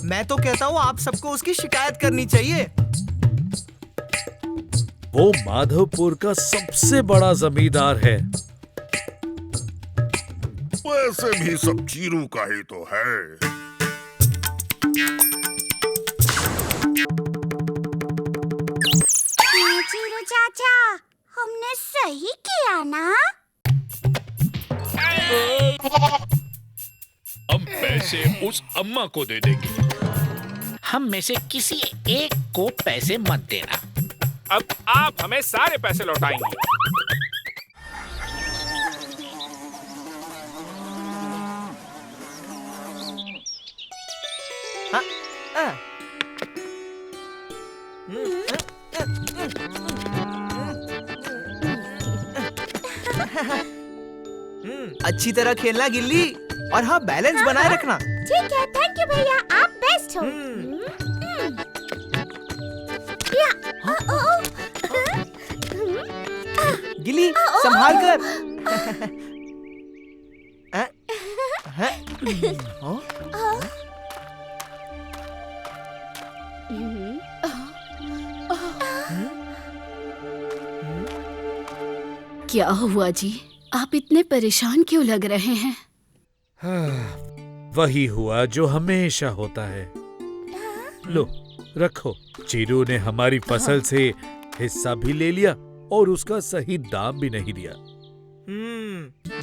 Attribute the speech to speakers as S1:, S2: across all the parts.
S1: मैं तो कहता हूँ आप सबको उसकी शिकायत करनी चाहिए।
S2: वो माधवपुर का सबसे बड़ा जमींदार है।
S3: वैसे भी सब चीरू का ही तो है।
S4: चीरू चाचा, हमने सही किया ना?
S5: हम पैसे उस अम्मा को दे देंगे।
S6: हम में से किसी एक को पैसे मत देना।
S7: अब आप हमें सारे पैसे लौटाएंगे।
S1: अच्छी तरह खेलना गिल्ली, और हाँ बैलेंस बनाए रखना।
S4: ठीक है, थैंक यू भैया, आप बेस्ट हो।
S1: गिल्ली संभाल कर।
S8: क्या हुआ जी? आप इतने परेशान क्यों लग रहे हैं?
S2: वही हुआ जो हमेशा होता है। लो रखो। चीरू ने हमारी फसल से हिस्सा भी ले लिया और उसका सही दाम भी नहीं दिया।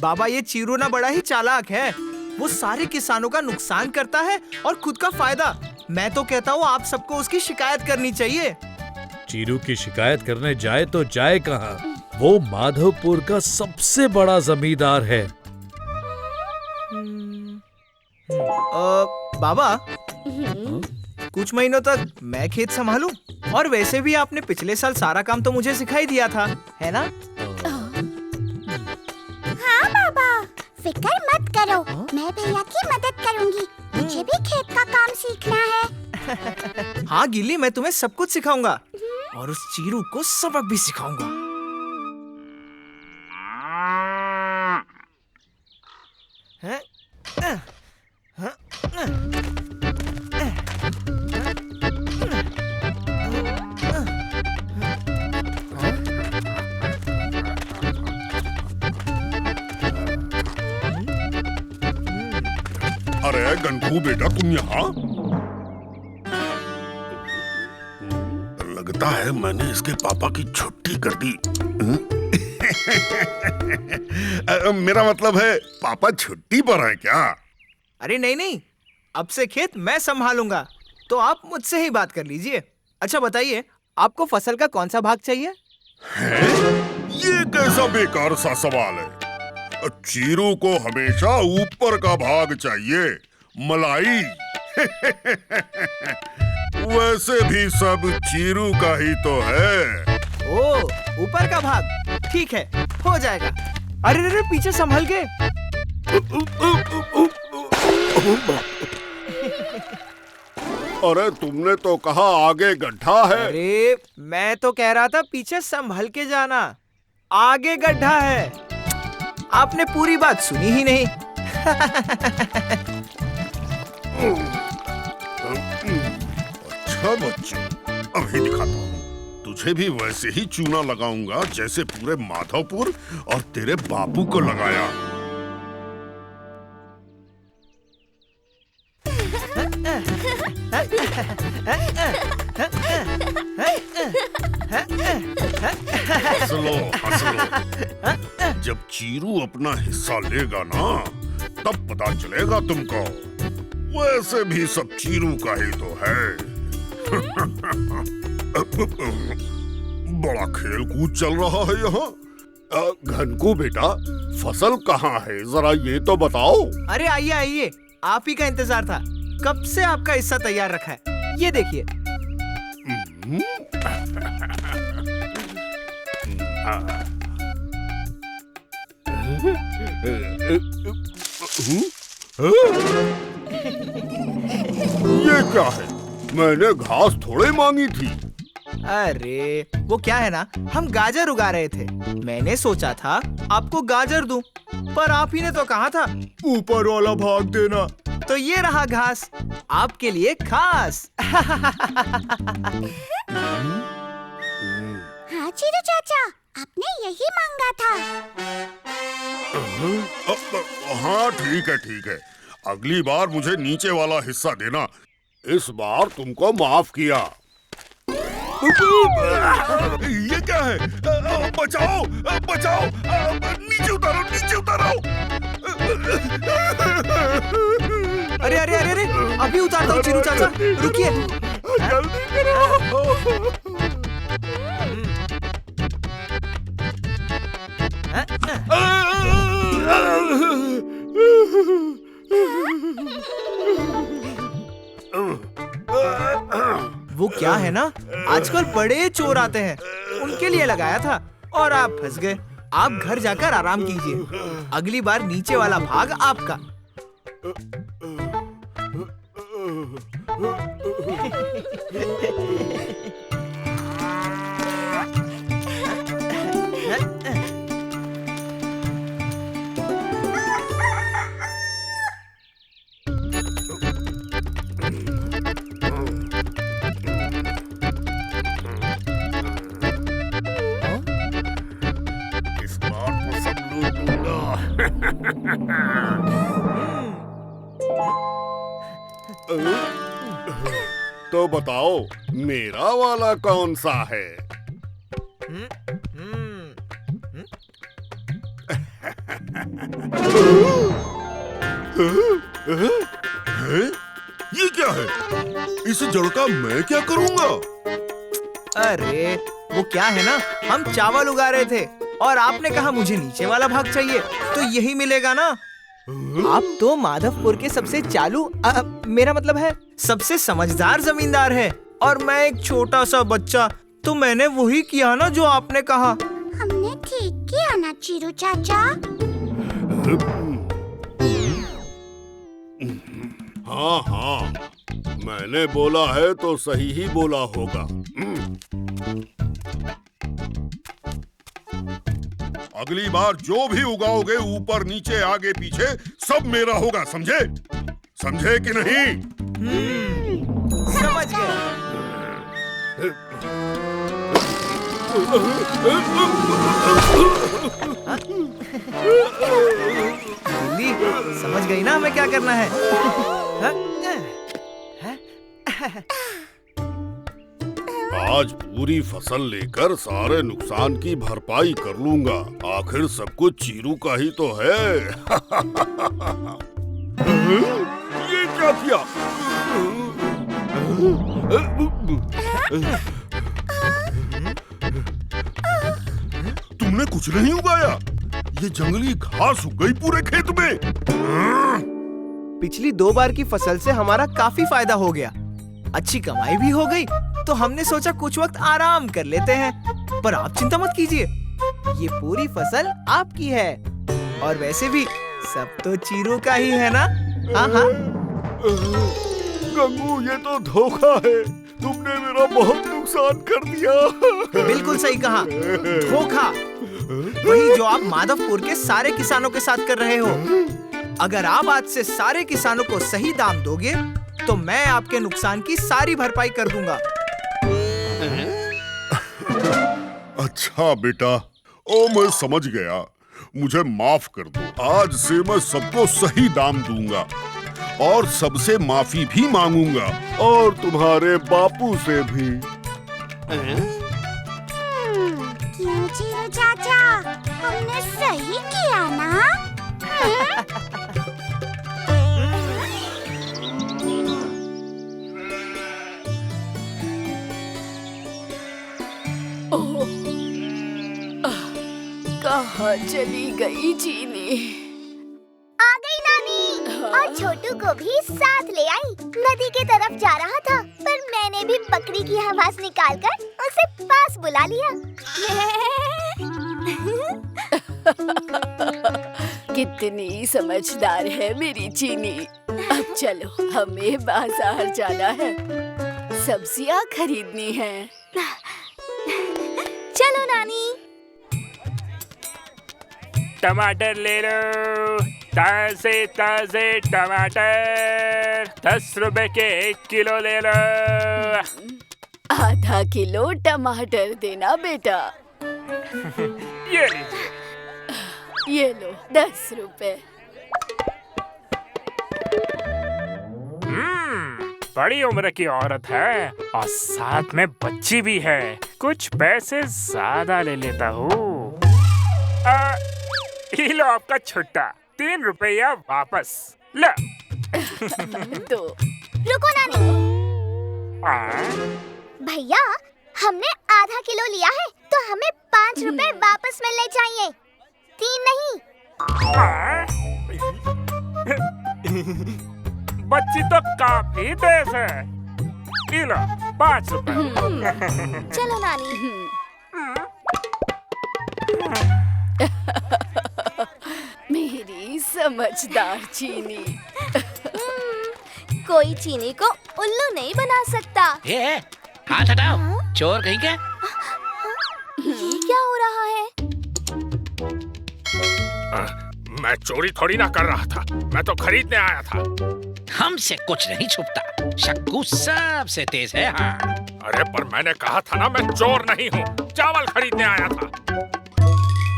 S1: बाबा, ये चीरू ना बड़ा ही चालाक है। वो सारे किसानों का नुकसान करता है और खुद का फायदा। मैं तो कहता हूँ आप सबको उसकी शिकायत करनी चाहिए।
S2: चीरू की शिकायत करने जाए तो जाए कहाँ? वो माधवपुर का सबसे बड़ा जमींदार है।
S1: बाबा, कुछ महीनों तक मैं खेत संभालूं? और वैसे भी आपने पिछले साल सारा काम तो मुझे सिखाई दिया था, है ना?
S4: हाँ बाबा, फिक्र मत करो, मैं भैया की मदद करूंगी। मुझे भी खेत का काम सीखना है।
S1: हाँ गिल्ली, मैं तुम्हें सब कुछ सिखाऊंगा और उस चीरू को सबक भी सिखाऊंगा।
S3: अरे गंगू बेटा, तुम यहाँ? लगता है मैंने इसके पापा की छुट्टी कर दी। मेरा मतलब है पापा छुट्टी पर हैं क्या?
S1: अरे नहीं नहीं, अब से खेत मैं संभालूंगा, तो आप मुझसे ही बात कर लीजिए। अच्छा बताइए, आपको फसल का कौन सा भाग चाहिए?
S3: ये कैसा बेकार सा सवाल है। चीरू को हमेशा ऊपर का भाग चाहिए, मलाई। वैसे भी सब चीरू का ही तो है।
S1: ओ, ऊपर का भाग, ठीक है, हो जाएगा। अरे अरे, पीछे संभल के।
S3: अरे तुमने तो कहा आगे गड्ढा है।
S1: अरे मैं तो कह रहा था पीछे संभल के जाना, आगे गड्ढा है। आपने पूरी बात सुनी ही नहीं।
S3: अच्छा बच्चे, अभी दिखाता हूँ। तुझे भी वैसे ही चूना लगाऊंगा जैसे पूरे माधवपुर और तेरे बापू को लगाया। हंस लो, हंस लो। जब चीरू अपना हिस्सा लेगा ना, तब पता चलेगा तुमको। वैसे भी सब चीरू का ही तो है। बड़ा खेल कूद चल रहा है यहाँ। घनकू बेटा, फसल कहाँ है, जरा ये तो बताओ।
S1: अरे आइए आइए, आप ही का इंतजार था। कब से आपका हिस्सा तैयार रखा है, ये देखिए।
S3: ये क्या है? मैंने घास थोड़े मांगी थी।
S1: अरे वो क्या है ना, हम गाजर उगा रहे थे। मैंने सोचा था आपको गाजर दूं, पर आप ही ने तो कहा था ऊपर वाला भाग देना, तो तो ये रहा घास, आपके लिए खास।
S4: हाँ चीरू चाचा, आपने यही मांगा था।
S3: हाँ ठीक है। अगली बार मुझे नीचे वाला हिस्सा देना। इस बार तुमको माफ किया। ये क्या है? बचाओ! नीचे उतारो!
S1: अरे अभी उतारता हूँ चीरू चाचा, रुकिए।
S3: जल्दी करो!
S1: वो क्या है ना, आजकल बड़े चोर आते हैं, उनके लिए लगाया था और आप फंस गए। आप घर जाकर आराम कीजिए, अगली बार नीचे वाला भाग आपका।
S3: इस बार तो सब लूट लूंगा। तो बताओ, मेरा वाला कौन सा है? ये क्या है? इस जड़ का मैं क्या करूंगा?
S1: अरे वो क्या है ना, हम चावल उगा रहे थे और आपने कहा मुझे नीचे वाला भाग चाहिए, तो यही मिलेगा ना। आप तो माधवपुर के सबसे चालू मेरा मतलब है सबसे समझदार जमींदार है, और मैं एक छोटा सा बच्चा, तो मैंने वही किया ना जो आपने कहा।
S4: हमने ठीक किया ना चीरू चाचा?
S3: हाँ, मैंने बोला है तो सही ही बोला होगा। अगली बार जो भी उगाओगे, ऊपर नीचे आगे पीछे, सब मेरा होगा, समझे कि नहीं?
S1: समझ गए। दिल्ली समझ गई ना हमें क्या करना है?
S3: आज पूरी फसल लेकर सारे नुकसान की भरपाई कर लूंगा। आखिर सब कुछ चीरू का ही तो है। ये क्या किया? तुमने कुछ नहीं उगाया? ये जंगली घास उग गई पूरे खेत में।
S1: पिछली 2 बार की फसल से हमारा काफी फायदा हो गया, अच्छी कमाई भी हो गई, तो हमने सोचा कुछ वक्त आराम कर लेते हैं। पर आप चिंता मत कीजिए, ये पूरी फसल आपकी है, और वैसे भी सब तो चीरू का ही है ना। हाँ।
S3: गंगू, ये तो धोखा है। तुमने मेरा बहुत नुकसान कर दिया।
S1: बिल्कुल सही कहा, धोखा। वही जो आप माधवपुर के सारे किसानों के साथ कर रहे हो। अगर आप आज से सारे किसानों को सही दाम दोगे, तो मैं आपके नुकसान की सारी भरपाई कर दूंगा।
S3: अच्छा बेटा, मैं समझ गया। मुझे माफ कर दो। आज से मैं सबको सही दाम दूंगा और सबसे माफी भी मांगूंगा, और तुम्हारे बापू से भी।
S4: क्यों चीरू चाचा, हमने सही किया ना?
S8: कहाँ चली गई चीनी?
S4: आ गई नानी, और छोटू को भी साथ ले आई। नदी के तरफ जा रहा था, पर मैंने भी बकरी की आवाज निकालकर उसे पास बुला लिया।
S8: कितनी समझदार है मेरी चीनी। अब चलो, हमें बाजार जाना है, सब्जियाँ खरीदनी है।
S4: चलो नानी।
S7: टमाटर ले लो, ताजे ताजे टमाटर 10 रुपए के 1 किलो ले लो।
S8: आधा किलो टमाटर देना बेटा।
S7: ये लीजिए।
S8: ये लो 10 रुपए।
S7: बड़ी उम्र की औरत है और साथ में बच्ची भी है। कुछ पैसे ज्यादा ले लेता हूँ। ये लो आपका छुट्टा, 3 रुपया वापस लो।
S8: तो
S4: रुको नानी। भैया, हमने आधा किलो लिया है तो हमें 5 रुपए वापस मिलने चाहिए, 3 नहीं।
S7: बच्ची तो काफी तेज है। ये लो 5 रुपए।
S4: चलो नानी।
S8: मेरी समझदार चीनी।
S4: कोई चीनी को उल्लू नहीं बना सकता।
S6: ये हाथ हटाओ, चोर कहीं के।
S4: ये क्या हो रहा है?
S7: मैं चोरी थोड़ी ना कर रहा था, मैं तो खरीदने आया था।
S6: हमसे कुछ नहीं छुपता, शक्कू सबसे तेज है। हाँ।
S7: अरे पर मैंने कहा था ना, मैं चोर नहीं हूँ, चावल खरीदने आया था।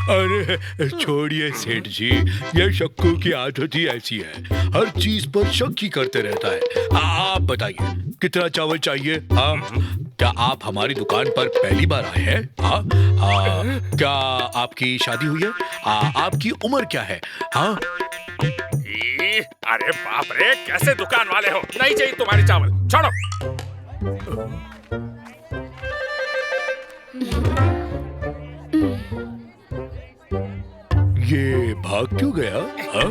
S2: अरे छोड़िए सेठ जी, ये शक्कू की आदत ही ऐसी है, हर चीज पर शक ही करते रहता है। आप बताइए कितना चावल चाहिए? हाँ, क्या आप हमारी दुकान पर पहली बार आए हैं? हाँ, क्या आपकी शादी हुई है? आपकी उम्र क्या है? हाँ,
S7: अरे बाप रे, कैसे दुकान वाले हो? नहीं चाहिए तुम्हारी चावल, छोड़ो।
S2: ये भाग क्यों गया? हाँ?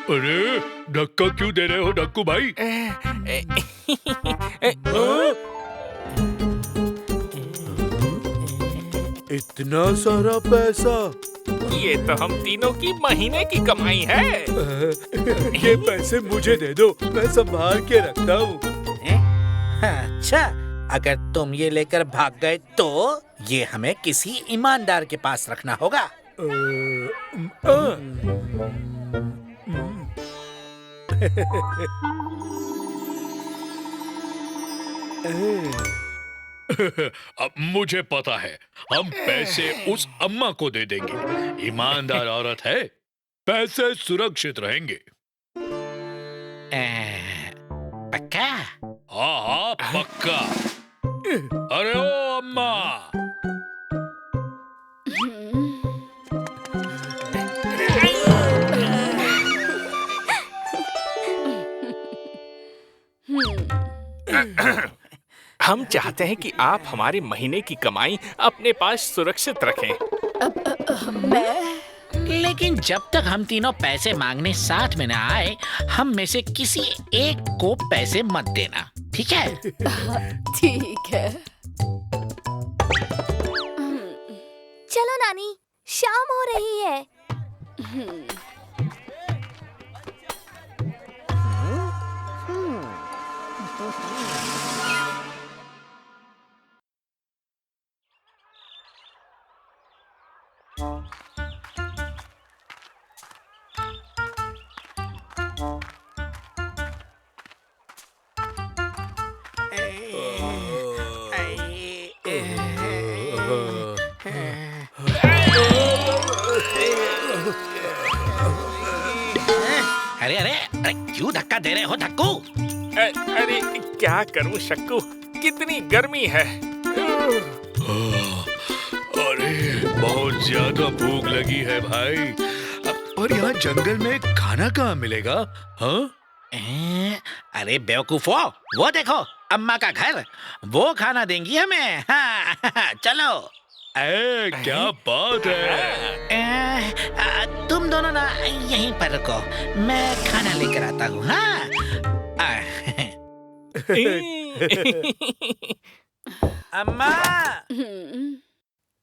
S2: अरे धक्का क्यों दे रहे हो डक्कू भाई? इतना सारा पैसा?
S7: ये तो हम तीनों की महीने की कमाई है।
S2: ये पैसे मुझे दे दो, मैं संभाल के रखता हूँ।
S6: अच्छा, अगर तुम ये लेकर भाग गए तो ये हमें किसी ईमानदार के पास रखना होगा।
S2: अब मुझे पता है, हम पैसे उस अम्मा को दे देंगे। ईमानदार औरत है, पैसे सुरक्षित रहेंगे।
S6: पक्का?
S2: हाँ हाँ पक्का। अरे ओ अम्मा,
S7: हम चाहते हैं कि आप हमारी महीने की कमाई अपने पास सुरक्षित रखें।
S6: लेकिन जब तक हम तीनों पैसे मांगने साथ में ना आए, हम में से किसी एक को पैसे मत देना, ठीक है?
S8: ठीक है।
S4: चलो नानी, शाम हो रही है।
S6: अरे अरे अरे, क्यों धक्का दे रहे हो धक्कू?
S7: अरे क्या करूं शक्कू, कितनी गर्मी है।
S2: अरे बहुत ज्यादा भूख लगी है भाई, और यहाँ जंगल में खाना कहाँ मिलेगा? हाँ?
S6: अरे बेवकूफो, वो देखो अम्मा का घर, वो खाना देंगी हमें। हाँ, चलो।
S2: क्या बात है?
S6: तुम दोनों ना यहीं पर रुको, मैं खाना लेकर आता हूँ। हाँ। अम्मा।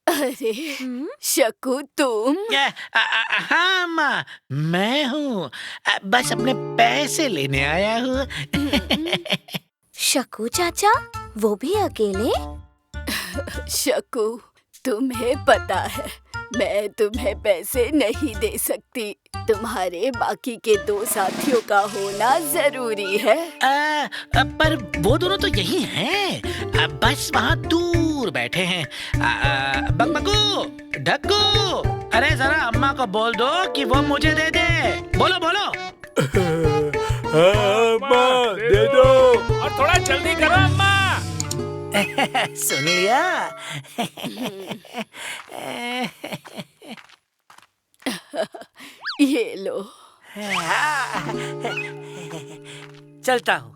S8: अरे शकू, तुम?
S6: हाँ अम्मा, मैं हूँ, बस अपने पैसे लेने आया हूँ।
S4: शकू चाचा, वो भी अकेले?
S8: शकू, तुम्हें पता है मैं तुम्हें पैसे नहीं दे सकती। तुम्हारे बाकी के 2 साथियों का होना जरूरी है।
S6: पर वो दोनों तो यही हैं। बस वहाँ दूर बैठे हैं। बकबकू, ढक्कू, अरे जरा अम्मा को बोल दो कि वो मुझे दे दे। बोलो बोलो।
S2: अम्मा दे दो।
S7: और थोड़ा जल्दी करो अम्मा।
S6: सुन लिया?
S8: ये लो।
S6: चलता हूँ।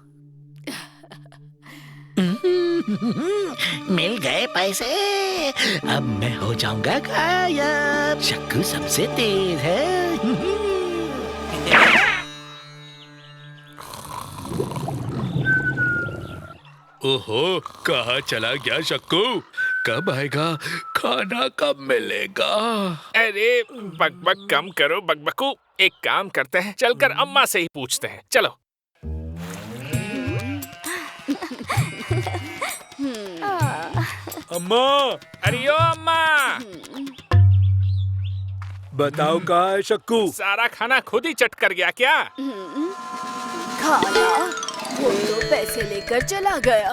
S6: मिल गए पैसे। अब मैं हो जाऊंगा गायब। शक्कू सबसे तेज है।
S2: ओहो, कहाँ चला गया शक्कू? कब आएगा? खाना कब मिलेगा?
S7: अरे बकबक कम करो बकबकू। एक काम करते हैं, चलकर अम्मा से ही पूछते हैं। चलो।
S2: अम्मा,
S7: अरे ओ अम्मा,
S2: बताओ कहाँ है शक्कू?
S7: सारा खाना खुद ही चट कर गया क्या?
S8: खाना? वो तो पैसे लेकर चला गया।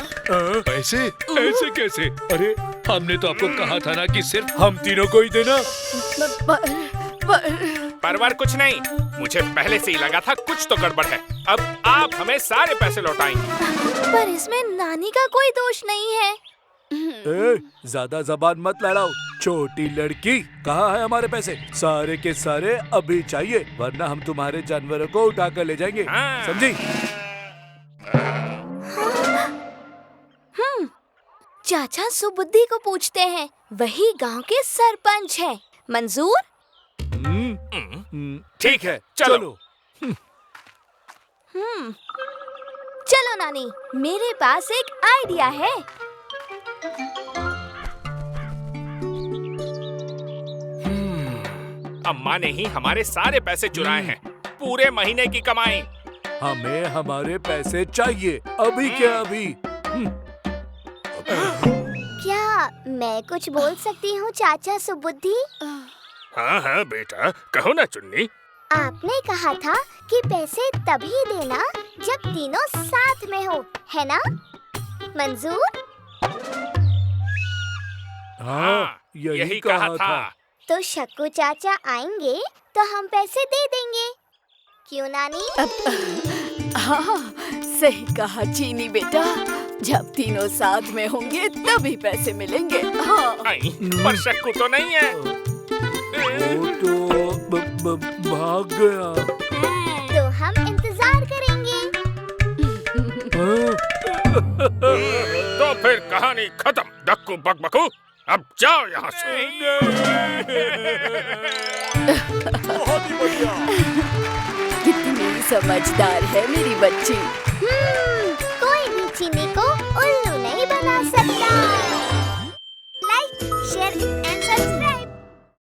S2: पैसे? ऐसे कैसे? अरे हमने तो आपको कहा था ना कि सिर्फ हम तीनों को ही देना।
S7: परवर कुछ नहीं, मुझे पहले से ही लगा था कुछ तो गड़बड़ है। अब आप हमें सारे पैसे लौटाएंगे।
S4: पर इसमें नानी का कोई दोष नहीं है।
S9: ज्यादा जबान मत लड़ाओ, छोटी लड़की। कहाँ है हमारे पैसे? सारे के सारे अभी चाहिए, वरना हम तुम्हारे जानवरों को उठा कर ले जाएंगे।
S7: हाँ।
S9: समझी?
S4: चाचा सुबुद्धि को पूछते हैं, वही गांव के सरपंच है। मंजूर?
S7: ठीक है, चलो।
S4: चलो नानी, मेरे पास एक आइडिया है।
S7: अम्मा ने ही हमारे सारे पैसे चुराए हैं, पूरे महीने की कमाई।
S9: हमें हमारे पैसे चाहिए, अभी के अभी।
S4: क्या मैं कुछ बोल सकती हूँ चाचा सुबुद्धि?
S7: हाँ हाँ बेटा, कहो ना चुन्नी।
S4: आपने कहा था कि पैसे तभी देना जब तीनों साथ में हो, है ना? मंजूर?
S9: हाँ, यही कहा था।
S4: तो शक्कू चाचा आएंगे तो हम पैसे दे देंगे, क्यों नानी?
S8: हाँ, सही कहा चीनी बेटा। जब तीनों साथ में होंगे तभी पैसे मिलेंगे। हाँ।
S7: पर शक्कू तो नहीं है।
S9: वो तो भाग गया।
S4: तो हम इंतजार करेंगे।
S7: तो फिर कहानी खत्म। डक्कू बकबकू, अब जाओ यहाँ से।
S9: बहुत ही बढ़िया।
S8: कितनी समझदार है मेरी बच्ची।
S4: कोई भी चीनी को उल्लू नहीं बना सकता। Like, share and subscribe.